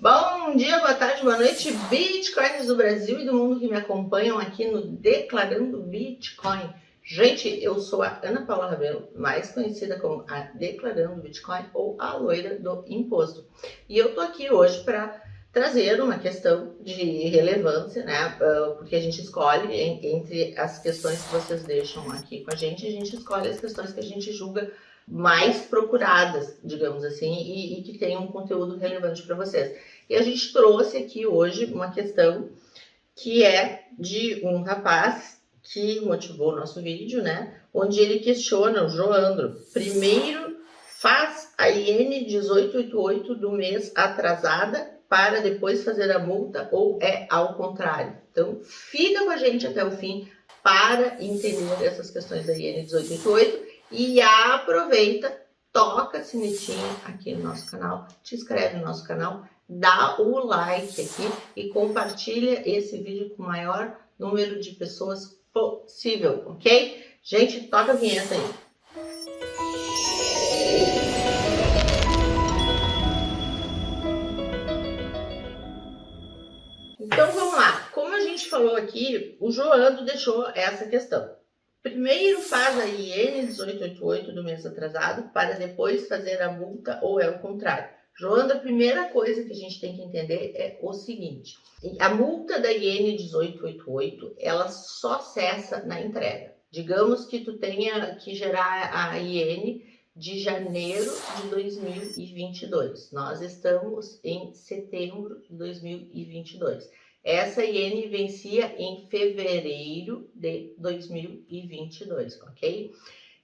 Bom dia, boa tarde, boa noite, Bitcoins do Brasil e do mundo que me acompanham aqui no Declarando Bitcoin. Gente, eu sou a Ana Paula Rabelo, mais conhecida como a Declarando Bitcoin ou a loira do imposto. E eu tô aqui hoje para trazer uma questão de relevância, né? Porque a gente escolhe entre as questões que vocês deixam aqui com a gente escolhe as questões que a gente julga mais procuradas, digamos assim, e que tem um conteúdo relevante para vocês. E a gente trouxe aqui hoje uma questão que é de um rapaz que motivou o nosso vídeo, né? Onde ele questiona o Joandro. Primeiro, faz a IN 1888 do mês atrasada para depois fazer a multa ou é ao contrário? Então, fica com a gente até o fim para entender essas questões da IN 1888 e aproveita, toca a sinetinha aqui no nosso canal, te inscreve no nosso canal, dá o like aqui e compartilha esse vídeo com o maior número de pessoas possível, ok? Gente, toca a vinheta aí. Então vamos lá. Como a gente falou aqui, o Joandro deixou essa questão. Primeiro faz a IN 1888 do mês atrasado para depois fazer a multa ou é o contrário? Joandro, a primeira coisa que a gente tem que entender é o seguinte. A multa da IN 1888, ela só cessa na entrega. Digamos que tu tenha que gerar a IN de janeiro de 2022. Nós estamos em setembro de 2022. Essa IN vencia em fevereiro de 2022, ok?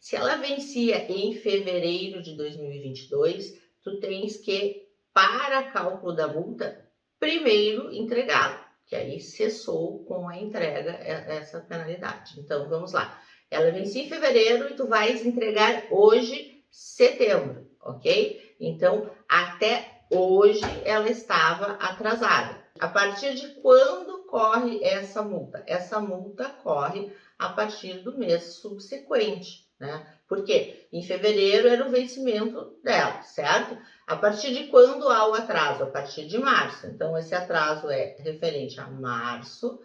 Se ela vencia em fevereiro de 2022, tu tens que, para cálculo da multa, primeiro entregá-la, que aí cessou com a entrega essa penalidade. Então, vamos lá. Ela vencia em fevereiro e tu vais entregar hoje, setembro, ok? Então, até hoje ela estava atrasada. A partir de quando corre essa multa? Essa multa corre a partir do mês subsequente, né? Porque em fevereiro era o vencimento dela, certo? A partir de quando há o atraso? A partir de março. Então, esse atraso é referente a março,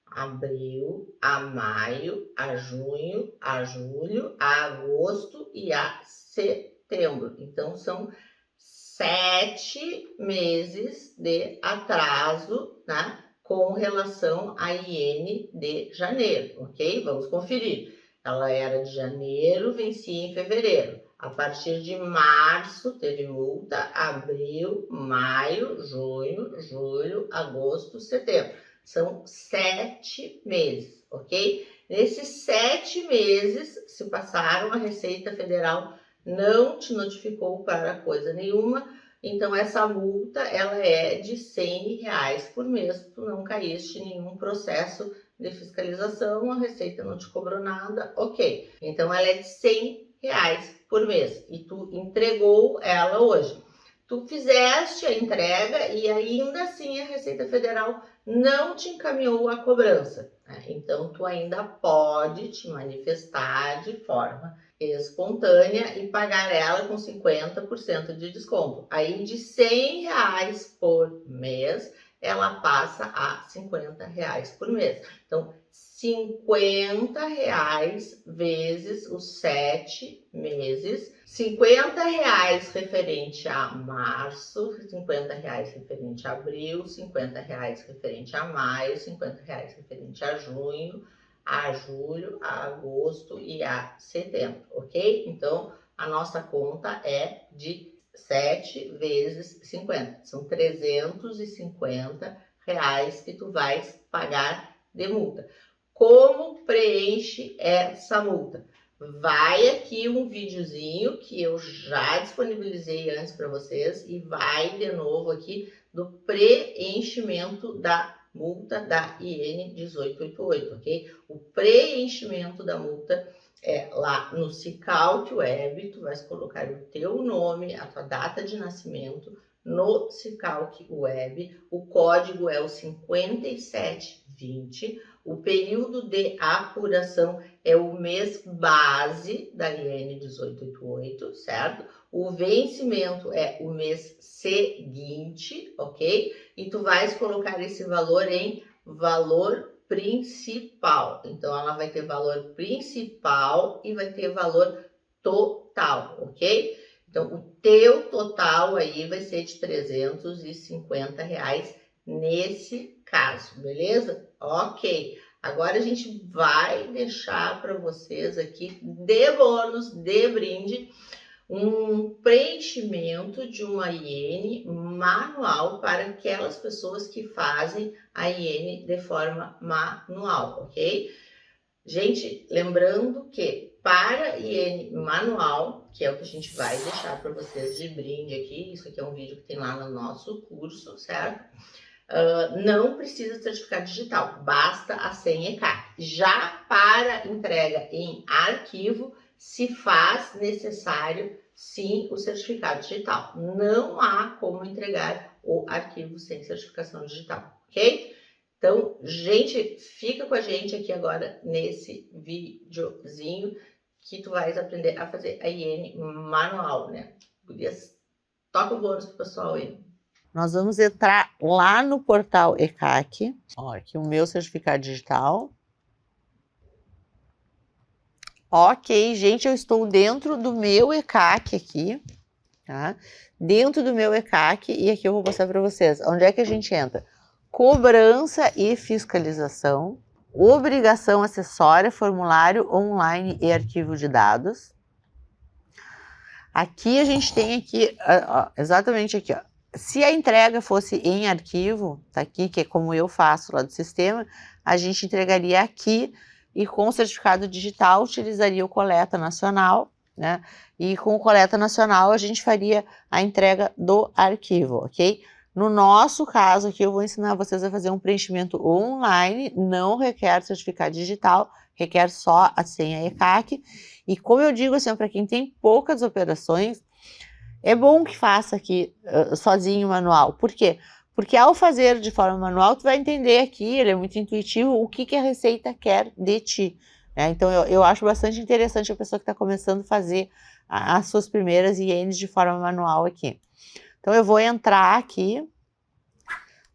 abril, a maio, a junho, a julho, a agosto e a setembro. Então, são 7 meses de atraso, né, com relação à IN de janeiro, ok? Vamos conferir. Ela era de janeiro, vencia em fevereiro. A partir de março teve multa, abril, maio, junho, julho, agosto, setembro. São 7 meses, ok? Nesses 7 meses se passaram, a Receita Federal não te notificou para coisa nenhuma, então essa multa ela é de R$100 por mês, tu não caíste em nenhum processo de fiscalização, a Receita não te cobrou nada, ok. Então ela é de R$100 por mês e tu entregou ela hoje. Tu fizeste a entrega e ainda assim a Receita Federal não te encaminhou a cobrança, né? Então tu ainda pode te manifestar de forma espontânea e pagar ela com 50% de desconto. Aí de R$100 por mês, ela passa a R$50 por mês. Então, R$50 vezes os 7 meses, R$50 referente a março, R$50 referente a abril, R$50 referente a maio, R$50 referente a junho, a julho, a agosto e a setembro, ok? Então, a nossa conta é de 7 vezes 50. São R$350 que tu vais pagar de multa. Como preenche essa multa? Vai aqui um videozinho que eu já disponibilizei antes para vocês e vai de novo aqui do preenchimento da multa da IN 1888, ok? O preenchimento da multa é lá no Cicalc Web, tu vais colocar o teu nome, a tua data de nascimento no Cicalc Web, o código é o 57 2020. O período de apuração é o mês base da IN 1888, certo? O vencimento é o mês seguinte, ok? E tu vais colocar esse valor em valor principal. Então, ela vai ter valor principal e vai ter valor total, ok? Então, o teu total aí vai ser de R$350 nesse caso, beleza? Ok. Agora a gente vai deixar para vocês aqui de bônus, de brinde, um preenchimento de uma IN manual para aquelas pessoas que fazem a IN de forma manual, ok? Gente, lembrando que para IN manual, que é o que a gente vai deixar para vocês de brinde aqui, isso aqui é um vídeo que tem lá no nosso curso, certo? Não precisa certificado digital, basta a senha ECAC. Já para entrega em arquivo, se faz necessário sim o certificado digital. Não há como entregar o arquivo sem certificação digital, ok? Então, gente, fica com a gente aqui agora nesse videozinho que tu vais aprender a fazer a IN manual, né? Gurias, toca o bônus pro pessoal aí. Nós vamos entrar lá no portal ECAC. Ó, aqui o meu certificado digital. Ok, gente, eu estou dentro do meu ECAC aqui, tá? Dentro do meu ECAC, e aqui eu vou mostrar para vocês. Onde é que a gente entra? Cobrança e fiscalização, obrigação acessória, formulário online e arquivo de dados. Aqui a gente tem aqui, ó, exatamente aqui, ó. Se a entrega fosse em arquivo, tá aqui, que é como eu faço lá do sistema, a gente entregaria aqui e com o certificado digital utilizaria o Coleta Nacional, né? E com o Coleta Nacional a gente faria a entrega do arquivo, ok? No nosso caso aqui eu vou ensinar vocês a fazer um preenchimento online, não requer certificado digital, requer só a senha ECAC. E como eu digo assim, para quem tem poucas operações, é bom que faça aqui sozinho manual. Por quê? Porque ao fazer de forma manual, tu vai entender aqui, ele é muito intuitivo, o que a Receita quer de ti. Né? Então, eu acho bastante interessante a pessoa que está começando a fazer as suas primeiras INs de forma manual aqui. Então, eu vou entrar aqui,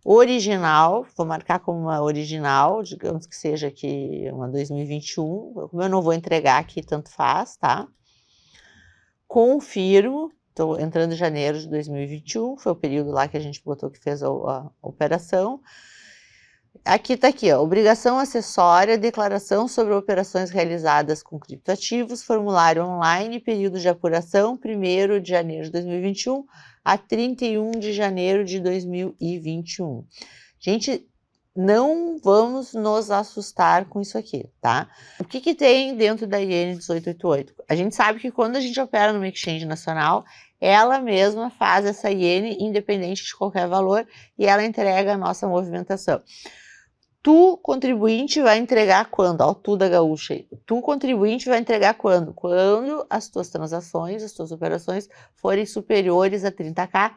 original, vou marcar como uma original, digamos que seja aqui uma 2021, como eu não vou entregar aqui, tanto faz, tá? Confirmo. Estou entrando em janeiro de 2021, foi o período lá que a gente botou que fez a operação. Aqui está aqui, ó, obrigação acessória, declaração sobre operações realizadas com criptoativos, formulário online, período de apuração, 1º de janeiro de 2021 a 31 de janeiro de 2021. Gente, não vamos nos assustar com isso aqui, tá? O que tem dentro da IN 1888? A gente sabe que quando a gente opera numa exchange nacional, ela mesma faz essa IN independente de qualquer valor e ela entrega a nossa movimentação. Tu, contribuinte, vai entregar quando? Ó, tu da gaúcha aí. Tu, contribuinte, vai entregar quando? Quando as tuas transações, as tuas operações forem superiores a 30k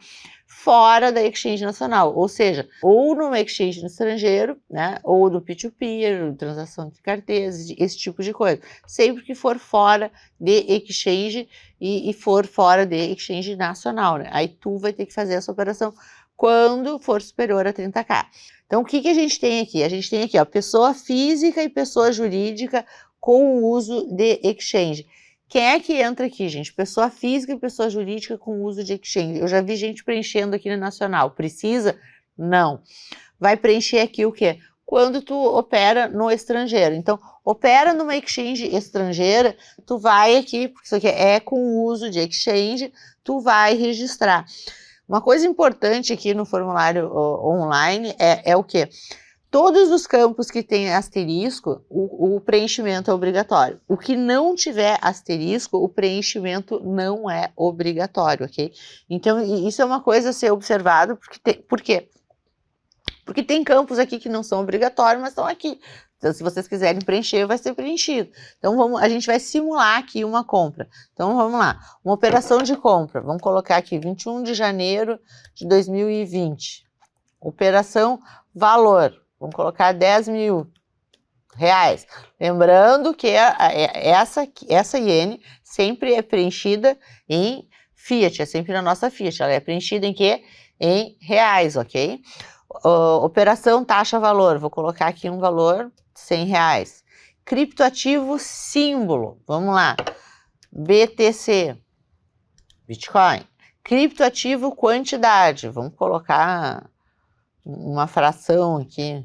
fora da exchange nacional. Ou seja, ou numa exchange no estrangeiro, né? Ou no P2P, transação de carteiras, esse tipo de coisa. Sempre que for fora de exchange e for fora de exchange nacional, né? Aí tu vai ter que fazer essa operação quando for superior a 30k. Então, o que a gente tem aqui? A gente tem aqui, ó, pessoa física e pessoa jurídica com o uso de exchange. Quem é que entra aqui, gente? Pessoa física e pessoa jurídica com o uso de exchange. Eu já vi gente preenchendo aqui no Nacional. Precisa? Não. Vai preencher aqui o quê? Quando tu opera no estrangeiro. Então, opera numa exchange estrangeira, tu vai aqui, porque isso aqui é com o uso de exchange, tu vai registrar. Uma coisa importante aqui no formulário online é o quê? Todos os campos que tem asterisco, o preenchimento é obrigatório. O que não tiver asterisco, o preenchimento não é obrigatório, ok? Então, isso é uma coisa a ser observado, por quê? Porque tem campos aqui que não são obrigatórios, mas estão aqui. Então, se vocês quiserem preencher, vai ser preenchido. Então, a gente vai simular aqui uma compra. Então, vamos lá. Uma operação de compra. Vamos colocar aqui 21 de janeiro de 2020. Operação valor. Vamos colocar 10 mil reais. Lembrando que essa iene sempre é preenchida em Fiat, é sempre na nossa Fiat. Ela é preenchida em quê? Em reais, ok? Operação taxa-valor, vou colocar aqui um valor 100 reais. Criptoativo símbolo, vamos lá. BTC, Bitcoin. Criptoativo quantidade, vamos colocar uma fração aqui.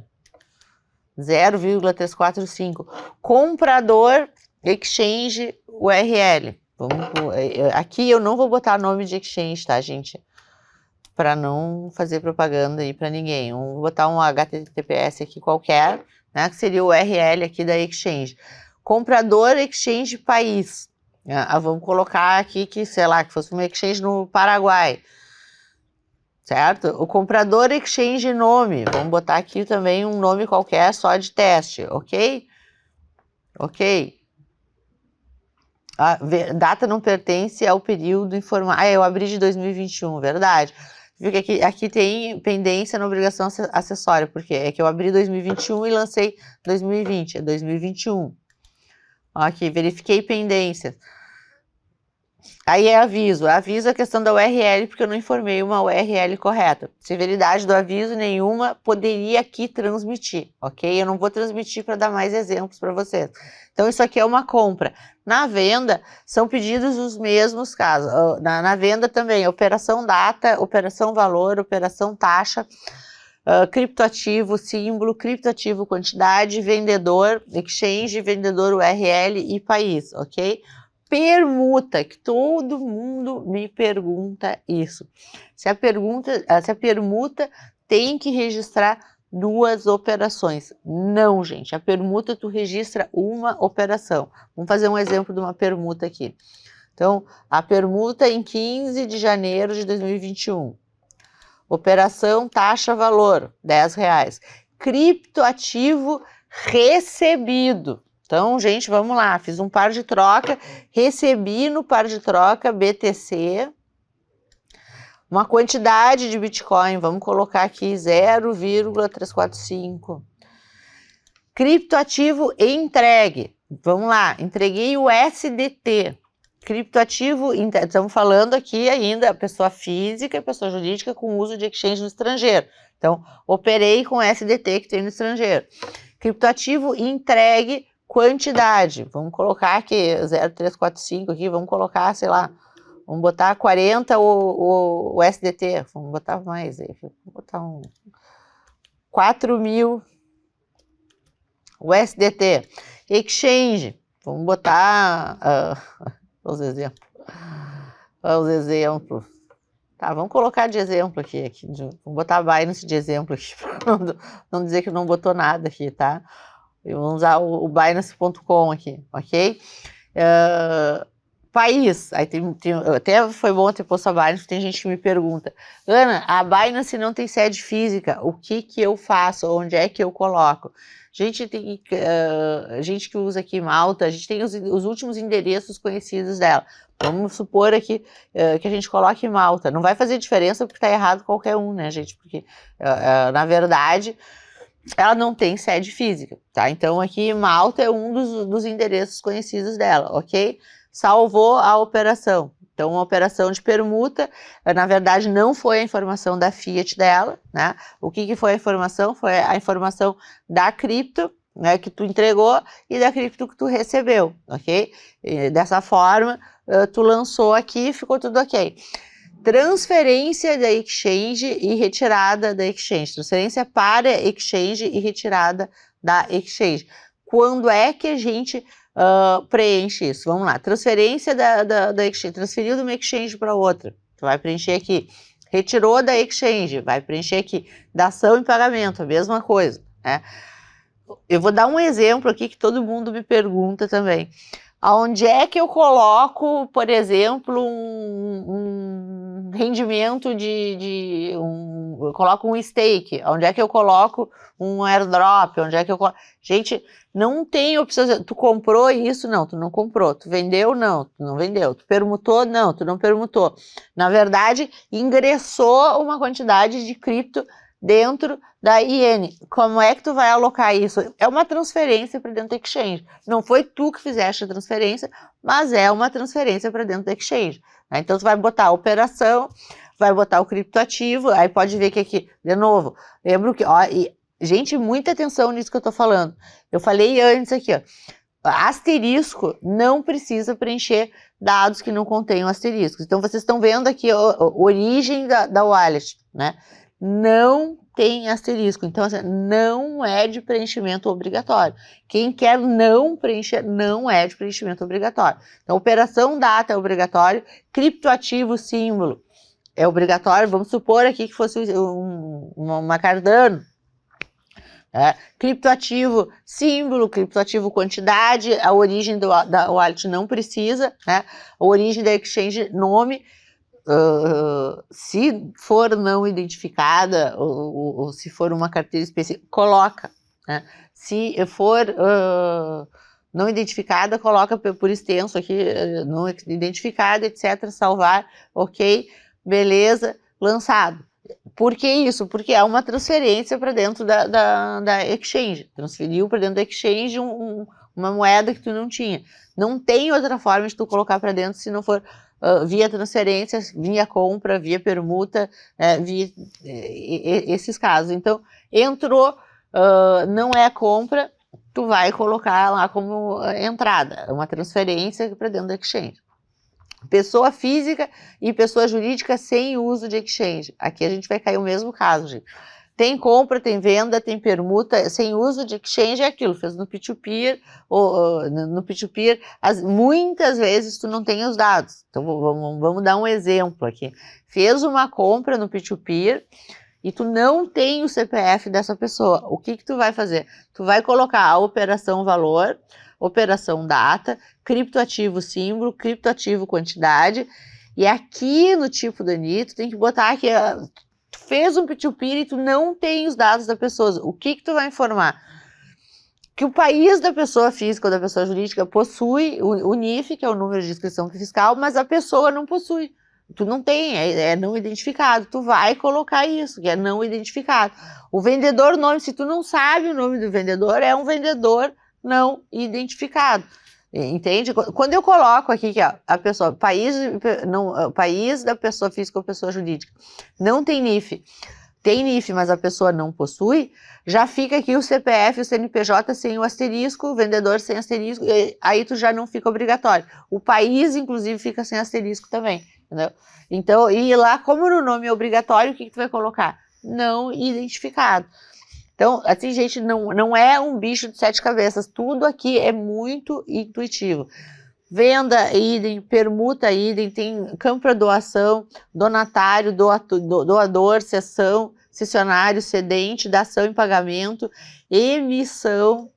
0,345. Comprador, exchange, URL. Aqui eu não vou botar nome de exchange, tá, gente? Para não fazer propaganda aí para ninguém. Vou botar um HTTPS aqui qualquer, né? Que seria o URL aqui da exchange. Comprador, exchange, país. Vamos colocar aqui que, sei lá, que fosse uma exchange no Paraguai. Certo? O comprador exchange nome. Vamos botar aqui também um nome qualquer só de teste, ok? Ok. A data não pertence ao período informado. Eu abri de 2021, verdade. Viu que aqui tem pendência na obrigação acessória, porque é que eu abri 2021 e lancei 2020, é 2021. Aqui, verifiquei pendência. Aí é aviso. Aviso a questão da URL, porque eu não informei uma URL correta. Severidade do aviso, nenhuma poderia aqui transmitir, ok? Eu não vou transmitir para dar mais exemplos para vocês. Então, isso aqui é uma compra. Na venda, são pedidos os mesmos casos. Na venda também, operação data, operação valor, operação taxa, criptoativo símbolo, criptoativo quantidade, vendedor, exchange, vendedor URL e país, ok? Permuta, que todo mundo me pergunta isso. Se a permuta tem que registrar duas operações. Não, gente, a permuta tu registra uma operação. Vamos fazer um exemplo de uma permuta aqui. Então, a permuta em 15 de janeiro de 2021. Operação taxa-valor, R$10. Criptoativo recebido. Então, gente, vamos lá. Fiz um par de troca, recebi no par de troca BTC, uma quantidade de Bitcoin, vamos colocar aqui 0,345. Criptoativo entregue. Vamos lá, entreguei o SDT. Criptoativo, estamos falando aqui ainda pessoa física e pessoa jurídica com uso de exchange no estrangeiro. Então, operei com SDT que tem no estrangeiro. Criptoativo entregue quantidade. Vamos colocar aqui 0,345 aqui, vamos colocar, sei lá, vamos botar 40 o SDT. Vamos botar mais aí, vamos botar 4.000 o SDT. Exchange, vamos botar os exemplos. Tá, vamos colocar de exemplo aqui. Vamos botar a Binance de exemplo aqui, para não dizer que não botou nada aqui, tá? Vamos usar o Binance.com aqui, ok? País, aí até foi bom ter posto a Binance, tem gente que me pergunta, Ana, a Binance não tem sede física, o que eu faço, onde é que eu coloco? Gente que usa aqui Malta, a gente tem os últimos endereços conhecidos dela. Vamos supor aqui que a gente coloque Malta. Não vai fazer diferença porque está errado qualquer um, né, gente? Porque, na verdade, ela não tem sede física, tá? Então, aqui Malta é um dos endereços conhecidos dela, ok? Salvou a operação. Então, uma operação de permuta, na verdade, não foi a informação da Fiat dela, né? O que foi a informação? Foi a informação da cripto, né, que tu entregou e da cripto que tu recebeu, ok? E dessa forma, tu lançou aqui e ficou tudo ok. Transferência da exchange e retirada da exchange. Transferência para exchange e retirada da exchange. Quando é que a gente preenche isso? Vamos lá. Transferência da exchange. Transferiu de uma exchange para outra. Tu vai preencher aqui. Retirou da exchange. Vai preencher aqui. Dação e pagamento. A mesma coisa, né? Eu vou dar um exemplo aqui que todo mundo me pergunta também. Aonde é que eu coloco, por exemplo, um rendimento eu coloco um stake? Onde é que eu coloco um airdrop? Onde é que eu coloco... Gente, não tem opção. Tu comprou isso? Não, tu não comprou. Tu vendeu? Não, tu não vendeu. Tu permutou? Não, tu não permutou. Na verdade, ingressou uma quantidade de cripto dentro da IN. Como é que tu vai alocar isso? É uma transferência para dentro do exchange. Não foi tu que fizeste a transferência, mas é uma transferência para dentro do exchange. Né? Então, tu vai botar a operação, vai botar o criptoativo, aí pode ver que aqui, de novo, lembro que, ó, gente, muita atenção nisso que eu tô falando. Eu falei antes aqui, ó, asterisco não precisa preencher dados que não contenham asteriscos. Então, vocês estão vendo aqui a origem da wallet, né? Não tem asterisco. Então, assim, não é de preenchimento obrigatório. Quem quer não preencher, não é de preenchimento obrigatório. Então, operação data é obrigatório, criptoativo símbolo é obrigatório. Vamos supor aqui que fosse uma Cardano. Criptoativo símbolo, criptoativo quantidade, a origem da wallet não precisa, né? A origem da exchange nome, se for não identificada, ou se for uma carteira específica, coloca, né? Se for não identificada, coloca por extenso aqui, não identificada, etc, salvar, ok, beleza, lançado. Por que isso? Porque é uma transferência para dentro da exchange. Transferiu para dentro da exchange uma moeda que tu não tinha. Não tem outra forma de tu colocar para dentro se não for via transferência, via compra, via permuta, via esses casos. Então, entrou, não é compra, tu vai colocar lá como entrada, uma transferência para dentro da exchange. Pessoa física e pessoa jurídica sem uso de exchange. Aqui a gente vai cair o mesmo caso, gente. Tem compra, tem venda, tem permuta, sem uso de exchange é aquilo, fez no peer-to-peer, no peer-to-peer, muitas vezes tu não tem os dados. Então vamos dar um exemplo aqui. Fez uma compra no peer-to-peer e tu não tem o CPF dessa pessoa. O que tu vai fazer? Tu vai colocar a operação valor, operação data, criptoativo símbolo, criptoativo quantidade, e aqui no tipo do NI, tu tem que botar aqui, tu fez um peer-to-peer e tu não tem os dados da pessoa. O que tu vai informar? Que o país da pessoa física ou da pessoa jurídica possui o NIF, que é o número de inscrição fiscal, mas a pessoa não possui. Tu não tem, é não identificado. Tu vai colocar isso, que é não identificado. O vendedor, nome, se tu não sabe o nome do vendedor, é um vendedor não identificado, entende? Quando eu coloco aqui que a pessoa, país da pessoa física ou pessoa jurídica, não tem NIF, tem NIF, mas a pessoa não possui, já fica aqui o CPF, o CNPJ sem o asterisco, o vendedor sem asterisco, aí tu já não fica obrigatório. O país, inclusive, fica sem asterisco também, entendeu? Então, e lá, como no nome é obrigatório, o que tu vai colocar? Não identificado. Então, assim, gente, não é um bicho de 7 cabeças, tudo aqui é muito intuitivo. Venda, idem, permuta, idem, tem campo para doação, donatário, doador, cessão, cessionário, cedente, dação em pagamento, emissão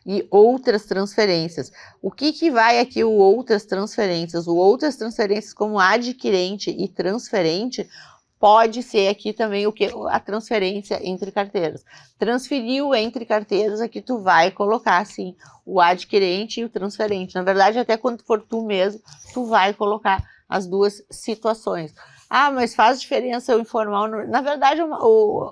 e outras transferências. O que vai aqui o outras transferências? O outras transferências como adquirente e transferente pode ser aqui também o que? A transferência entre carteiras. Transferiu entre carteiras, aqui tu vai colocar, assim, o adquirente e o transferente. Na verdade, até quando for tu mesmo, tu vai colocar as duas situações. Ah, mas faz diferença eu informar? Na verdade,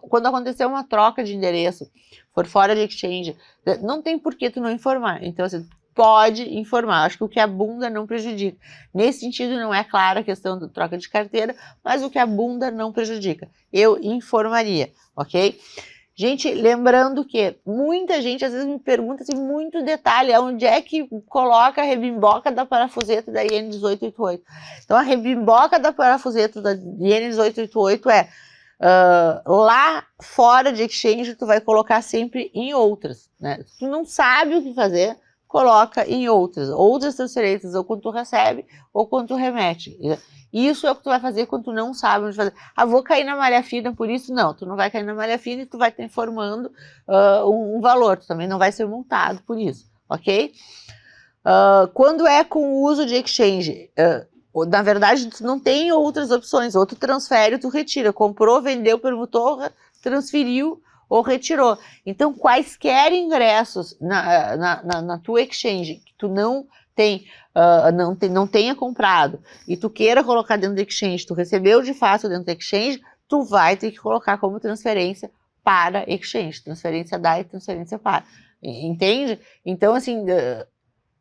quando acontecer uma troca de endereço, for fora de exchange, não tem por que tu não informar. Então, assim, pode informar. Acho que o que a bunda não prejudica. Nesse sentido, não é clara a questão da troca de carteira, mas o que a bunda não prejudica. Eu informaria, ok? Gente, lembrando que muita gente às vezes me pergunta assim, muito detalhe, onde é que coloca a rebimboca da parafuseta da IN 1888. Então, a rebimboca da parafuseta da IN 1888 lá fora de exchange, tu vai colocar sempre em outras, né? Se tu não sabe o que fazer, coloca em outras transferências, ou quando tu recebe, ou quando tu remete. Isso é o que tu vai fazer quando tu não sabe onde fazer. Ah, vou cair na malha fina por isso? Não, tu não vai cair na malha fina e tu vai estar informando um valor, tu também não vai ser multado por isso, ok? Quando é com o uso de exchange, na verdade, tu não tem outras opções, ou tu transfere ou tu retira, comprou, vendeu, permutou, transferiu, ou retirou. Então, quaisquer ingressos na tua exchange que tu não tenha comprado e tu queira colocar dentro do exchange, tu recebeu de fato dentro do exchange, tu vai ter que colocar como transferência para exchange, transferência da e transferência para. Entende? Então, assim,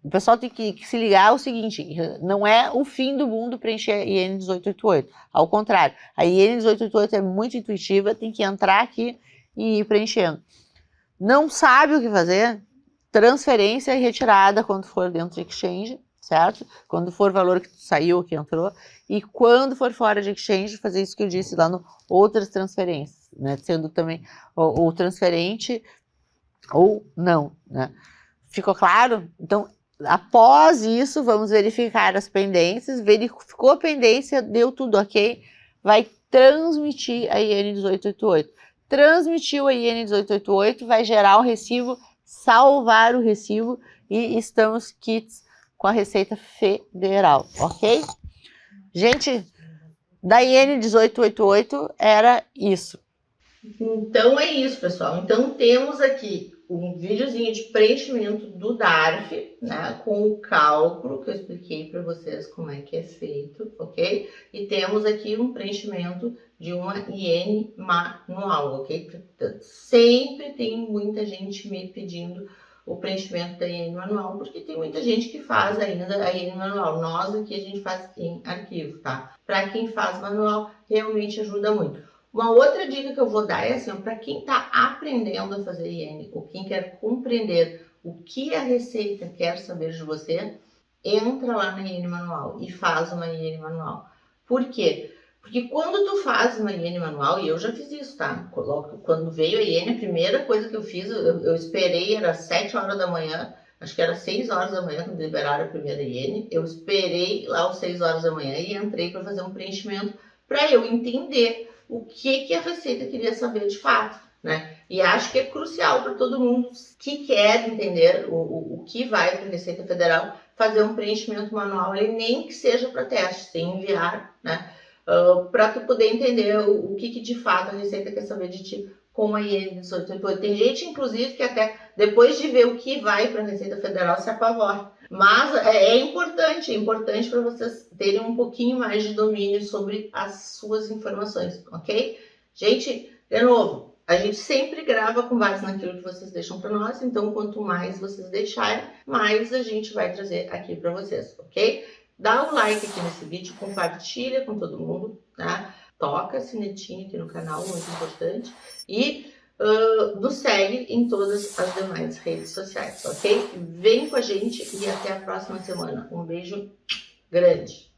o pessoal tem que se ligar ao seguinte, não é o fim do mundo preencher a IN 1888, ao contrário, a IN 1888 é muito intuitiva, tem que entrar aqui e ir preenchendo. Não sabe o que fazer? Transferência e retirada quando for dentro de exchange, certo? Quando for valor que saiu ou que entrou, e quando for fora de exchange, fazer isso que eu disse lá no outras transferências, né? Sendo também ou transferente ou não, né? Ficou claro? Então, após isso, vamos verificar as pendências, verificou a pendência, deu tudo ok, vai transmitir a IN 1888. Transmitiu a IN 1888, vai gerar o recibo, salvar o recibo e estamos quites com a Receita Federal, ok? Gente, da IN 1888 era isso. Então é isso, pessoal. Então temos aqui um videozinho de preenchimento do DARF, né, com o cálculo que eu expliquei para vocês como é que é feito, ok? E temos aqui um preenchimento de uma IN manual, ok? Sempre tem muita gente me pedindo o preenchimento da IN manual, porque tem muita gente que faz ainda a IN manual. Nós aqui a gente faz em arquivo, tá? Para quem faz manual, realmente ajuda muito. Uma outra dica que eu vou dar é assim, para quem está aprendendo a fazer IN, ou quem quer compreender o que a Receita quer saber de você, entra lá na IN manual e faz uma IN manual. Por quê? Porque quando tu faz uma IN manual, e eu já fiz isso, tá? Quando veio a IN, a primeira coisa que eu fiz, eu esperei, era 7 horas da manhã, acho que era 6 horas da manhã quando liberaram a primeira IN, eu esperei lá às 6 horas da manhã e entrei para fazer um preenchimento para eu entender o que a Receita queria saber de fato, né? E acho que é crucial para todo mundo que quer entender o que vai para a Receita Federal fazer um preenchimento manual, e nem que seja para teste, sem enviar, né? Para tu poder entender o que de fato a Receita quer saber de ti com a IN 1888. Tem gente, inclusive, que até depois de ver o que vai para a Receita Federal se apavora. Mas é importante para vocês terem um pouquinho mais de domínio sobre as suas informações, ok? Gente, de novo, a gente sempre grava com base naquilo que vocês deixam para nós, então quanto mais vocês deixarem, mais a gente vai trazer aqui para vocês, ok? Dá um like aqui nesse vídeo, compartilha com todo mundo, tá? Toca a sinetinha aqui no canal, muito importante. E nos segue em todas as demais redes sociais, ok? Vem com a gente e até a próxima semana. Um beijo grande!